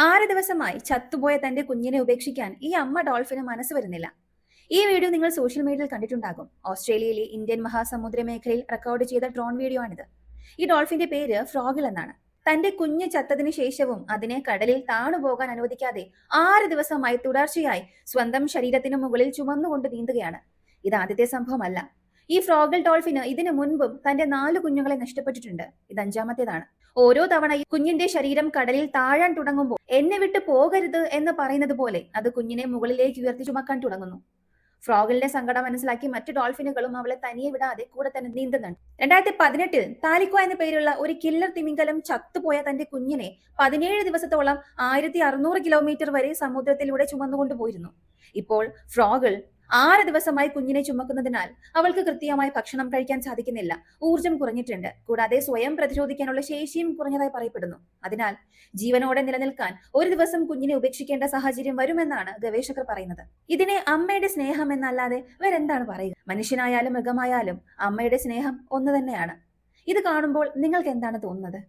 6 ദിവസമായി ചത്തുപോയ തന്റെ കുഞ്ഞിനെ ഉപേക്ഷിക്കാൻ ഈ അമ്മ ഡോൾഫിന് മനസ്സ് വരുന്നില്ല. ഈ വീഡിയോ നിങ്ങൾ സോഷ്യൽ മീഡിയയിൽ കണ്ടിട്ടുണ്ടാകും. ഓസ്ട്രേലിയയിലെ ഇന്ത്യൻ മഹാസമുദ്ര മേഖലയിൽ റെക്കോർഡ് ചെയ്ത ഡ്രോൺ വീഡിയോ ആണിത്. ഈ ഡോൾഫിന്റെ പേര് ഫ്രോഗിൾ എന്നാണ്. തന്റെ കുഞ്ഞ് ചത്തതിന് ശേഷവും അതിനെ കടലിൽ താണുപോകാൻ അനുവദിക്കാതെ 6 ദിവസമായി തുടർച്ചയായി സ്വന്തം ശരീരത്തിന് മുകളിൽ ചുമന്നുകൊണ്ട് നീന്തുകയാണ്. ഇത് ആദ്യത്തെ സംഭവമല്ല. ഈ ഫ്രോഗിൾ ഡോൾഫിന് ഇതിനു മുൻപും തന്റെ 4 കുഞ്ഞുങ്ങളെ നഷ്ടപ്പെട്ടിട്ടുണ്ട്. ഇത് 5ാമത്തേതാണ്. ഓരോ തവണയും കുഞ്ഞിന്റെ ശരീരം കടലിൽ താഴാൻ തുടങ്ങുമ്പോൾ എന്നെ വിട്ട് പോകരുത് എന്ന് പറയുന്നത് പോലെ അത് കുഞ്ഞിനെ മുകളിലേക്ക് ഉയർത്തി ചുമക്കാൻ തുടങ്ങുന്നു. ഫ്രോഗിളിന്റെ സങ്കടം മനസ്സിലാക്കി മറ്റു ഡോൾഫിനുകളും അവളെ തനിയെ വിടാതെ കൂടെ തന്നെ നീന്തുന്നുണ്ട്. 2018 താലിക്കോ എന്ന പേരുള്ള ഒരു കില്ലർ തിമിംഗലം ചത്തുപോയ തന്റെ കുഞ്ഞിനെ 17 ദിവസത്തോളം 1600 കിലോമീറ്റർ വരെ സമുദ്രത്തിലൂടെ ചുമന്നുകൊണ്ടു പോയിരുന്നു. ഇപ്പോൾ ഫ്രോഗിൾ 6 ദിവസമായി കുഞ്ഞിനെ ചുമക്കുന്നതിനാൽ അവൾക്ക് കൃത്യമായി ഭക്ഷണം കഴിക്കാൻ സാധിക്കുന്നില്ല. ഊർജം കുറഞ്ഞിട്ടുണ്ട്. കൂടാതെ സ്വയം പ്രതിരോധിക്കാനുള്ള ശേഷിയും കുറഞ്ഞതായി പറയപ്പെടുന്നു. അതിനാൽ ജീവനോടെ നിലനിൽക്കാൻ ഒരു ദിവസം കുഞ്ഞിനെ ഉപേക്ഷിക്കേണ്ട സാഹചര്യം വരുമെന്നാണ് ഗവേഷകർ പറയുന്നത്. ഇതിനെ അമ്മയുടെ സ്നേഹം എന്നല്ലാതെ വേറെന്താണ് പറയുക? മനുഷ്യനായാലും മൃഗമായാലും അമ്മയുടെ സ്നേഹം ഒന്ന് തന്നെയാണ്. ഇത് കാണുമ്പോൾ നിങ്ങൾക്ക് എന്താണ് തോന്നുന്നത്?